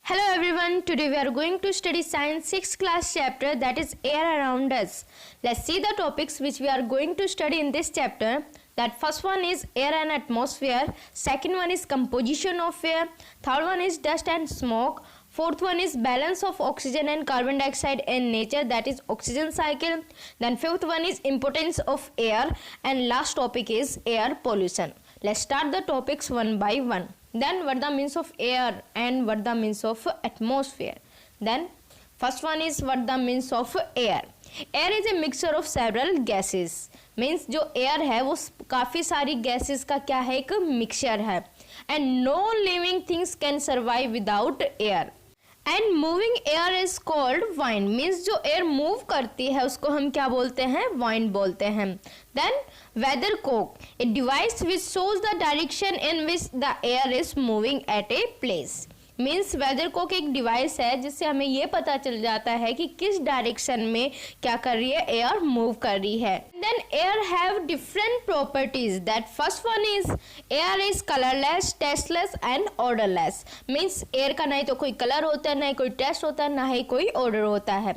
Hello everyone, today we are going to study science 6th class chapter, that is air around us. Let's see the topics which we are going to study in this chapter. That first one is air and atmosphere, second one is composition of air, third one is dust and smoke, fourth one is balance of oxygen and carbon dioxide in nature, that is oxygen cycle, then fifth one is importance of air, and last topic is air pollution. Let's start the topics one by one. Then what the means of air and what the means of atmosphere. Then first one is what the means of air. Air is a mixture of several gases. Means जो air है वो काफ़ी सारी gases का क्या है, एक mixture है. And no living things can survive without air. And moving air is called wind. Means जो air move करती है उसको हम क्या बोलते हैं, wind बोलते हैं. Then weathercock, a device which shows the direction in which the air is moving at a place. Means weathercock एक डिवाइस है जिससे हमें ये पता चल जाता है कि किस डायरेक्शन में क्या कर रही है, एयर मूव कर रही है. Then air have different properties. That first one is air is colourless, tasteless and odourless. Means air का ना ही तो कोई कलर होता है, ना ही कोई टेस्ट होता है, ना ही कोई ऑर्डर होता है.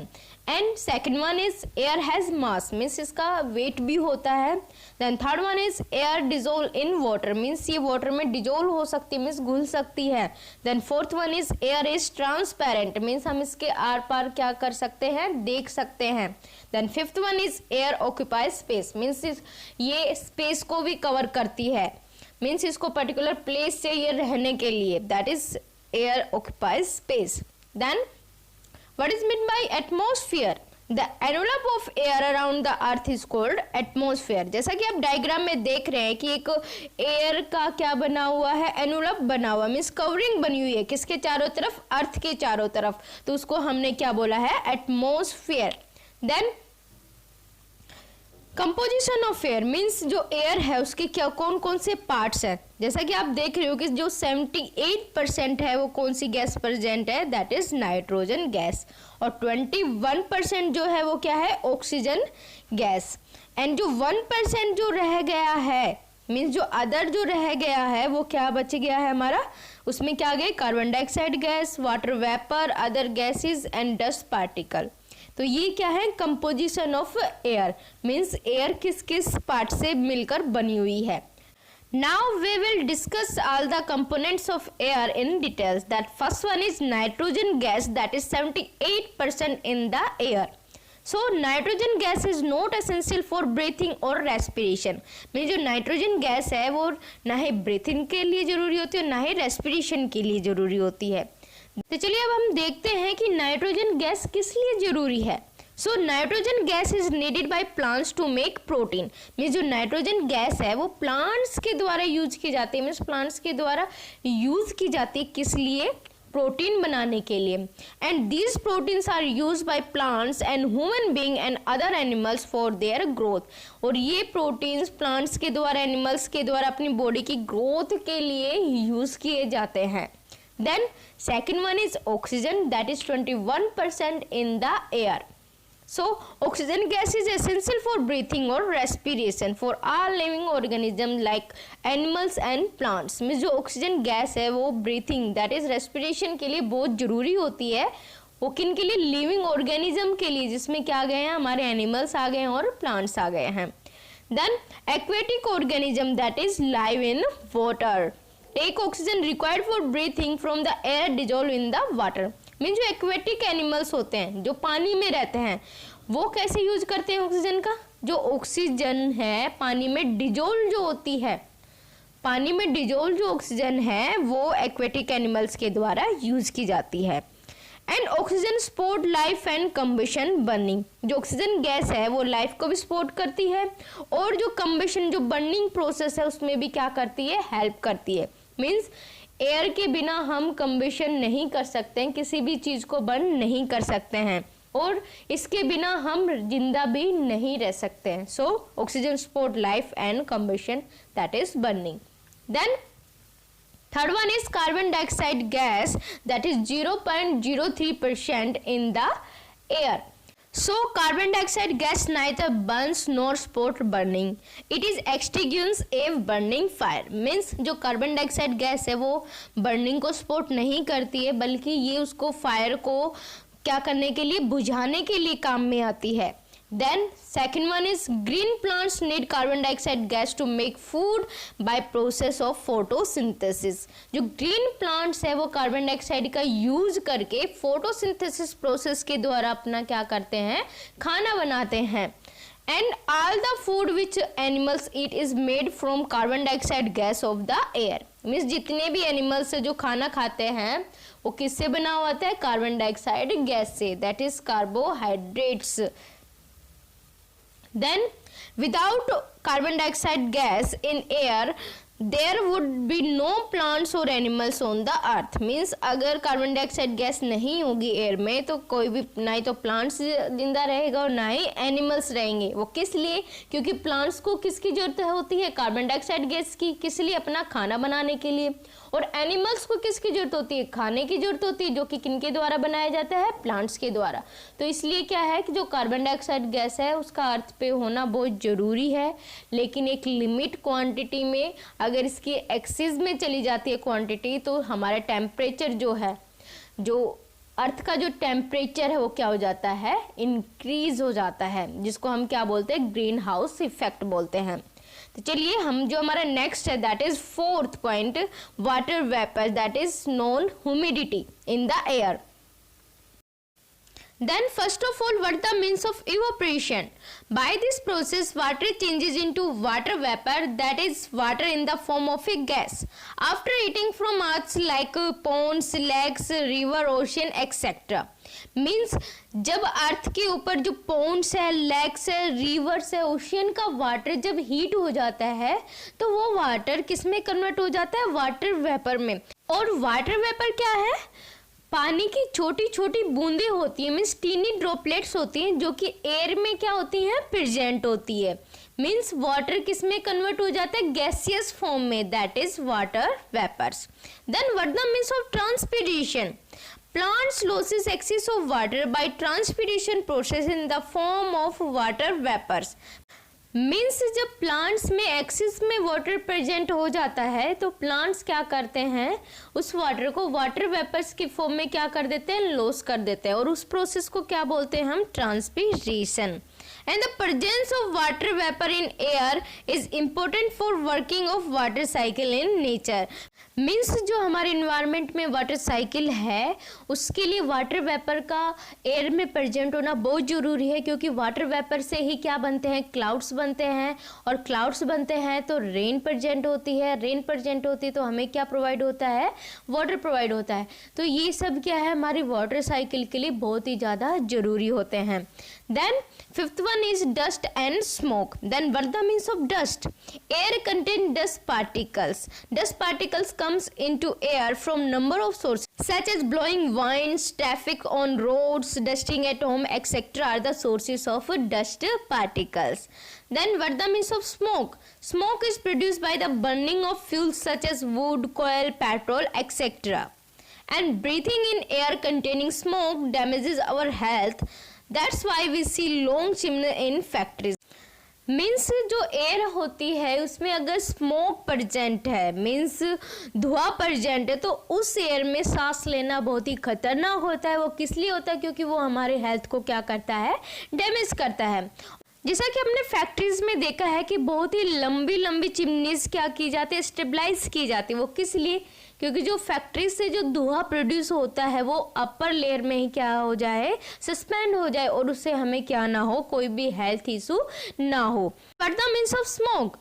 And second one is air has mass. Means इसका वेट भी होता है. Then third one is air dissolve in water. Means ये वाटर में डिजोल्व हो सकती है, मीन्स घुल सकती है. Then fourth one is air is transparent. Means हम इसके आर पार क्या कर सकते हैं, देख सकते हैं. Then fifth one is air occupy space. Means ये स्पेस को भी कवर करती है. मीन्स इसको पर्टिकुलर प्लेस चाहिए रहने के लिए, that is air occupy space. Then what is meant by atmosphere? The envelope of air around the earth is called atmosphere. जैसा कि आप डायग्राम में देख रहे हैं कि एक एयर का क्या बना हुआ है, एनवलप बना हुआ, मीन्स कवरिंग बनी हुई है किसके चारों तरफ, अर्थ के चारों तरफ. तो उसको हमने क्या बोला है, atmosphere. Then composition of air. Means जो एयर है उसके क्या कौन कौन से पार्ट्स हैं. जैसा कि आप देख रहे हो कि जो 78% है वो कौन सी गैस प्रेजेंट है, दैट इज नाइट्रोजन गैस. और 21% जो है वो क्या है, ऑक्सीजन गैस. एंड जो 1% जो रह गया है, मीन्स जो अदर जो रह गया है वो क्या बच गया है हमारा, उसमें क्या गए, carbon dioxide gas, water vapour, other gases and dust particle. तो ये क्या है, composition of air. Means air किस किस पार्ट से मिलकर बनी हुई है. Now we will discuss all the components of air in details. That first one is nitrogen gas, that is 78% in the air. So nitrogen gas is not essential for breathing और respiration. Mean जो nitrogen gas है वो ना ही breathing के लिए जरूरी होती है, ना ही रेस्पिरेशन के लिए जरूरी होती है. तो चलिए अब हम देखते हैं कि नाइट्रोजन गैस किस लिए जरूरी है. So nitrogen gas is needed by plants to make protein. Means जो नाइट्रोजन गैस है वो प्लांट्स के द्वारा यूज की जाती है. मीन्स प्लांट्स के द्वारा यूज की जाती है किस लिए, प्रोटीन बनाने के लिए. And these proteins are use by plants and human being and other animals for their growth. और ये प्रोटीन्स प्लांट्स के द्वारा, एनिमल्स के द्वारा अपनी बॉडी की ग्रोथ के लिए यूज किए जाते हैं. Then second one is oxygen, that is 21% in the air. So oxygen gas is essential for breathing or respiration for all living organisms like animals and plants. Means जो oxygen gas है वो breathing, that is respiration के लिए बहुत जरूरी होती है. वो किन के लिए, लिविंग ऑर्गेनिज्म के लिए, जिसमें क्या गए हैं, हमारे एनिमल्स आ गए हैं और प्लांट्स आ गए हैं. Then aquatic organism, that is live in water. Take oxygen required for breathing from the air dissolve in the water. Mean जो एक्वेटिक एनिमल्स होते हैं जो पानी में रहते हैं वो कैसे यूज करते हैं ऑक्सीजन का, जो ऑक्सीजन है पानी में डिजोल्व जो होती है, पानी में डिजोल्व जो ऑक्सीजन है वो एक्वेटिक एनिमल्स के द्वारा यूज की जाती है. And oxygen support life and combustion burning. जो ऑक्सीजन गैस है वो लाइफ को भी सपोर्ट करती है और जो कंबशन, जो बर्निंग प्रोसेस है उसमें भी क्या करती है, हेल्प करती है. मीन्स एयर के बिना हम कंबशन नहीं कर सकते हैं, किसी भी चीज को बर्न नहीं कर सकते हैं और इसके बिना हम जिंदा भी नहीं रह सकते हैं. So oxygen support life and combustion, that is burning. Then third one is carbon dioxide gas, that is 0.03% in the air. So carbon dioxide gas neither burns nor support burning. It is extinguishes if burning fire. Means जो carbon dioxide gas है वो burning को support नहीं करती है, बल्कि ये उसको फायर को क्या करने के लिए, बुझाने के लिए काम में आती है. Then second one is green plants need carbon dioxide gas to make food by process of photosynthesis. जो green plants है वो कार्बन डाइऑक्साइड का यूज करके फोटोसिंथेसिस प्रोसेस के द्वारा अपना क्या करते हैं, खाना बनाते हैं. And all the food which animals eat is made from carbon dioxide gas of the air. Means जितने भी एनिमल्स जो खाना खाते हैं वो किससे बना हुआ होता है, कार्बन डाइऑक्साइड गैस से, that is carbohydrates. Then without carbon dioxide gas in air there would be no plants or animals on the earth. Means अगर कार्बन डाइऑक्साइड गैस नहीं होगी एयर में तो कोई भी, ना ही तो प्लांट्स जिंदा रहेगा और ना ही एनिमल्स रहेंगे. वो किस लिए, क्योंकि प्लांट्स को किसकी जरूरत होती है, कार्बन डाइऑक्साइड गैस की. किस लिए, अपना खाना बनाने के लिए. और एनिमल्स को किसकी जरूरत होती है, खाने की जरूरत होती है, जो कि किनके द्वारा बनाया जाता है, प्लांट्स के द्वारा. तो इसलिए क्या है कि जो कार्बन डाइऑक्साइड गैस है उसका अर्थ पे होना बहुत जरूरी है, लेकिन एक लिमिट क्वांटिटी में. अगर इसकी एक्सिस में चली जाती है क्वांटिटी तो हमारा टेम्परेचर जो है, जो अर्थ का जो टेम्परेचर है वो क्या हो जाता है, इंक्रीज हो जाता है, जिसको हम क्या बोलते हैं, ग्रीन हाउस इफेक्ट बोलते हैं. तो चलिए हम जो हमारा नेक्स्ट है that is fourth point, water vapour, that is non humidity in the air. Then first of all, what the means of evaporation? By this process water changes into water vapor, that is water in the form of a gas after eating from earths like ponds, lakes, river, ocean etc. Means जब अर्थ के ऊपर जो Pond's है, lakes है, reverse है, ocean का water जब heat हो जाता है तो वो वाटर किस में कन्वर्ट हो जाता है, वाटर वेपर में. और वाटर वेपर क्या है, पानी की छोटी छोटी बूंदें होती है, मीन्स टीनी ड्रॉपलेट्स होती हैं जो कि एयर में क्या होती हैं, प्रेजेंट होती है. मीन्स वाटर किस में कन्वर्ट हो जाता है, गैसियस फॉर्म में, that is water vapours. Then what the means of transpiration? Plants loses excess of water by transpiration process in the form of water vapors. Means जब plants में access में water present हो जाता है तो plants क्या करते हैं, उस वाटर को वाटर वेपर्स के फॉर्म में क्या कर देते हैं, लॉस कर देते हैं. और उस प्रोसेस को क्या बोलते हैं हम, transpiration. And the presence of water vapor in air is important for working of water cycle in nature. Means जो हमारे इन्वायरमेंट में वाटर साइकिल है उसके लिए वाटर वेपर का एयर में प्रेजेंट होना बहुत ज़रूरी है, क्योंकि वाटर वेपर से ही क्या बनते हैं, क्लाउड्स बनते हैं. और क्लाउड्स बनते हैं तो रेन प्रेजेंट होती है, रेन प्रेजेंट होती है तो हमें क्या प्रोवाइड होता है, वाटर प्रोवाइड होता है. तो ये सब क्या है, हमारी वाटर साइकिल के लिए बहुत ही ज़्यादा ज़रूरी होते हैं. Then fifth one is dust and smoke. Then what the means of dust? Air contains dust particles. Dust particles comes into air from number of sources such as blowing winds, traffic on roads, dusting at home, etc. are the sources of dust particles. Then what the means of smoke? Smoke is produced by the burning of fuels such as wood, coal, petrol, etc. And breathing in air containing smoke damages our health. That's why we see long chimney in factories. Means जो air होती है उसमें अगर smoke present है, means धुआं present है, तो उस एयर में सांस लेना बहुत ही खतरनाक होता है. वो किस लिए होता है, क्योंकि वो हमारे हेल्थ को क्या करता है, डैमेज करता है. जैसा कि हमने फैक्ट्रीज में देखा है कि बहुत ही लंबी लंबी चिमनीज क्या की जाती है, स्टेबलाइज की जाती है. वो किस लिए, क्योंकि जो फैक्ट्री से जो धुआं प्रोड्यूस होता है वो अपर लेयर में ही क्या हो जाए, सस्पेंड हो जाए, और उससे हमें क्या ना हो, कोई भी हेल्थ इशू ना हो. What the means of smoke?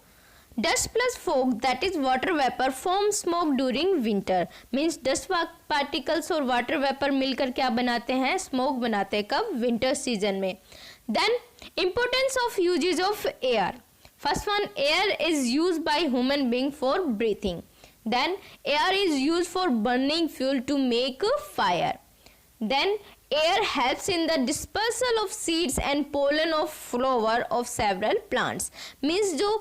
Dust plus fog, that is water vapor, form smoke during winter. Means dust particles और वाटर वेपर मिलकर क्या बनाते हैं, स्मोक बनाते हैं. कब, विंटर सीजन में. Then importance of uses of air. First one, air is used by human being for breathing. Then air is used for burning fuel to make a fire. Then air helps in the dispersal of seeds and pollen of flower of several plants. Means जो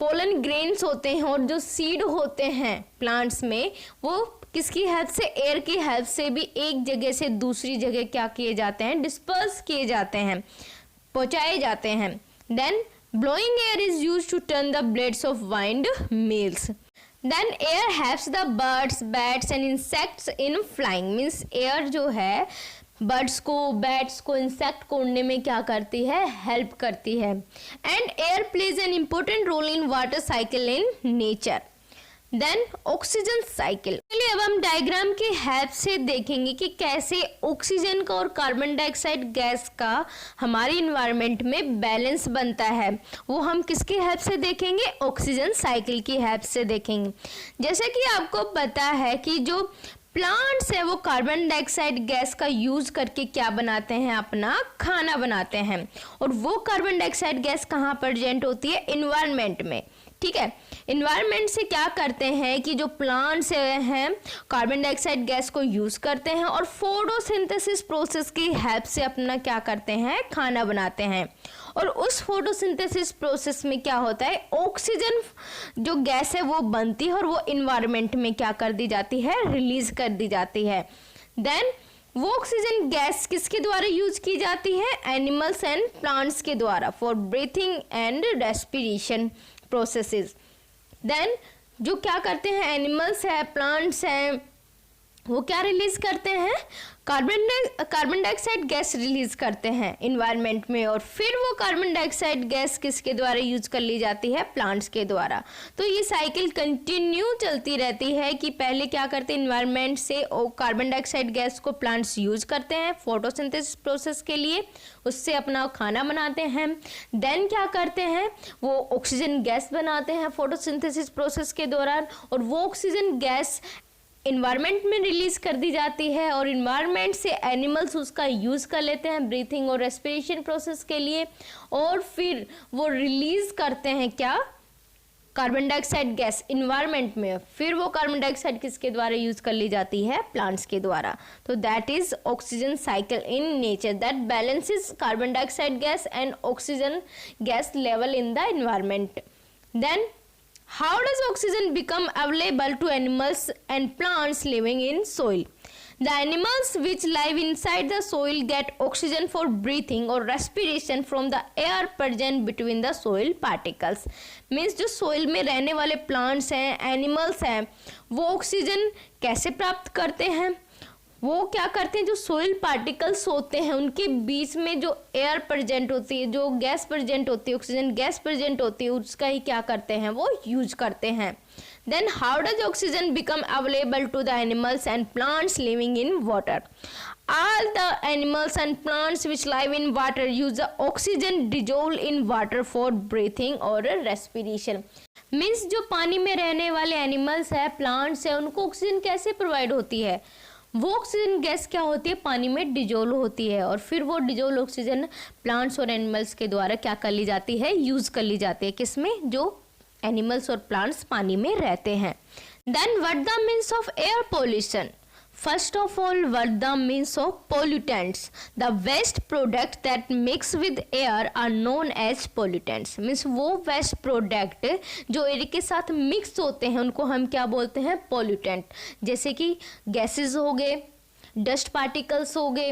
pollen grains होते हैं और जो seed होते हैं plants में वो किसकी हेल्प से? एयर की हेल्प से भी एक जगह से दूसरी जगह क्या किए जाते हैं? डिस्पर्स किए जाते हैं, पहुंचाए जाते हैं। Then blowing air is used to turn the blades of wind mills. Then air helps the birds, bats and insects in flying. Means air जो है बर्ड्स को, बैट्स को, इंसेक्ट को उड़ने में क्या करती है? हेल्प करती है। And air plays an important role in water cycle in nature. Then oxygen cycle. चलिए अब हम डायग्राम की हेल्प से देखेंगे कि कैसे ऑक्सीजन का और कार्बन डाइऑक्साइड गैस का हमारे इन्वायरमेंट में बैलेंस बनता है। वो हम किसकी हेल्प से देखेंगे? ऑक्सीजन साइकिल की हेल्प से देखेंगे। जैसे कि आपको पता है कि जो प्लांट्स है वो कार्बन डाइऑक्साइड गैस का यूज करके क्या बनाते हैं? अपना खाना बनाते हैं। और वो कार्बन डाइऑक्साइड गैस कहाँ प्रेजेंट होती है? इन्वायरमेंट में। ठीक है, इन्वायरमेंट से क्या करते हैं कि जो प्लांट्स हैं कार्बन डाइऑक्साइड गैस को यूज करते हैं और फोटोसिंथेसिस प्रोसेस की हेल्प से अपना क्या करते हैं? खाना बनाते हैं। और उस फोटोसिंथेसिस प्रोसेस में क्या होता है? ऑक्सीजन जो गैस है वो बनती है और वो इन्वायरमेंट में क्या कर दी जाती है? रिलीज कर दी जाती है। देन वो ऑक्सीजन गैस किसके द्वारा यूज की जाती है? एनिमल्स एंड प्लांट्स के द्वारा, for breathing and respiration processes. Then जो क्या करते हैं? एनिमल्स है, प्लांट्स हैं, वो क्या रिलीज करते हैं? कार्बन डाइऑक्साइड गैस रिलीज करते हैं इन्वायरमेंट में। और फिर वो कार्बन डाइऑक्साइड गैस किसके द्वारा यूज कर ली जाती है? प्लांट्स के द्वारा। तो ये साइकिल कंटिन्यू चलती रहती है कि पहले क्या करते हैं? इन्वायरमेंट से कार्बन डाइऑक्साइड गैस को प्लांट्स यूज करते हैं फोटोसिंथेसिस प्रोसेस के लिए, उससे अपना खाना बनाते हैं। देन क्या करते हैं? वो ऑक्सीजन गैस बनाते हैं फोटोसिंथेसिस प्रोसेस के दौरान, और वो ऑक्सीजन गैस इन्वायरमेंट में रिलीज कर दी जाती है और इन्वायरमेंट से एनिमल्स उसका यूज कर लेते हैं ब्रीथिंग और रेस्पिरेशन प्रोसेस के लिए, और फिर वो रिलीज करते हैं क्या? कार्बन डाइऑक्साइड गैस इन्वायरमेंट में। फिर वो कार्बन डाइऑक्साइड किसके द्वारा यूज कर ली जाती है? प्लांट्स के द्वारा। तो that is oxygen cycle in nature that balances carbon dioxide gas and oxygen gas level in the environment. Then how does oxygen become available to animals and plants living in soil? The animals which live inside the soil get oxygen for breathing or respiration from the air present between the soil particles. Means जो soil में रहने वाले plants हैं, animals हैं, वो oxygen कैसे प्राप्त करते हैं? वो क्या करते हैं? जो सोइल पार्टिकल्स होते हैं उनके बीच में जो एयर प्रेजेंट होती है, जो गैस प्रेजेंट होती है, ऑक्सीजन गैस प्रेजेंट होती है, उसका ही क्या करते हैं? वो यूज करते हैं। Then how does oxygen become available to the animals and plants living in water? All the animals and plants which live in water use the oxygen dissolved in water for breathing or respiration. Means जो पानी में रहने वाले animals है, plants है, उनको oxygen कैसे provide होती है? वो ऑक्सीजन गैस क्या होती है? पानी में डिजोल्व होती है, और फिर वो डिजोल्व ऑक्सीजन प्लांट्स और एनिमल्स के द्वारा क्या कर ली जाती है? यूज कर ली जाती है। किसमें? जो एनिमल्स और प्लांट्स पानी में रहते हैं। Then what the means of air pollution? First of all, what the means of pollutants? The waste product that mix with air are known as pollutants. Means वो waste product जो air के साथ mix होते हैं उनको हम क्या बोलते हैं? pollutant. जैसे कि गैसेस हो गए, डस्ट पार्टिकल्स हो गए,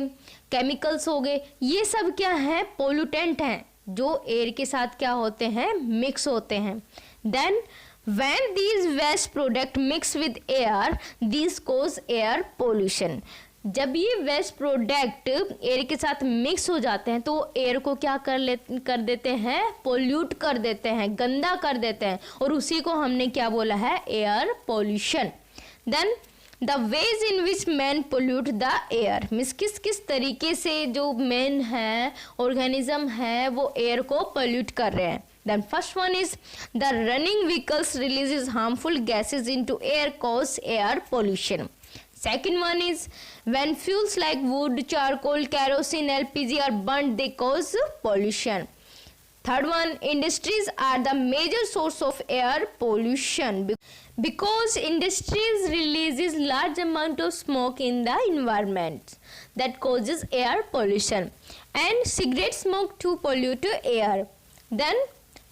केमिकल्स हो गए, ये सब क्या है? पोल्यूटेंट हैं जो एयर के साथ क्या होते हैं? मिक्स होते हैं। Then when these waste product mix with air, these cause air pollution. जब ये वेस्ट प्रोडक्ट एयर के साथ मिक्स हो जाते हैं तो एयर को क्या कर देते हैं? पोल्यूट कर देते हैं, गंदा कर देते हैं, और उसी को हमने क्या बोला है? Air pollution. Then the ways in which man pollute the air, means किस किस तरीके से जो मैन है, ऑर्गेनिज्म है, वो एयर को पोल्यूट कर रहे हैं। Then first one is the running vehicles releases harmful gases into air cause air pollution. Second one is when fuels like wood, charcoal, kerosene, LPG are burnt, they cause pollution. Third one, industries are the major source of air pollution because industries releases large amount of smoke in the environment that causes air pollution, and cigarette smoke to pollute air. Then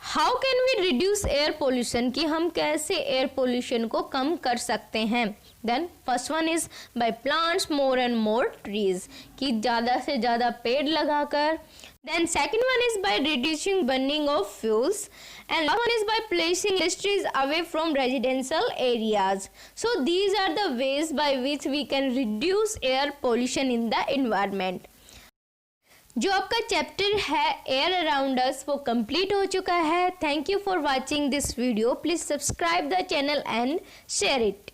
how can we reduce air pollution, कि हम कैसे air pollution को कम कर सकते हैं. Then first one is by plants more and more trees, कि ज़्यादा से ज़्यादा पेड़ लगाकर. Then second one is by reducing burning of fuels, and last one is by placing industries away from residential areas. So these are the ways by which we can reduce air pollution in the environment. जो आपका chapter है air around us वो complete हो चुका है. Thank you for watching this video. Please subscribe the channel and share it.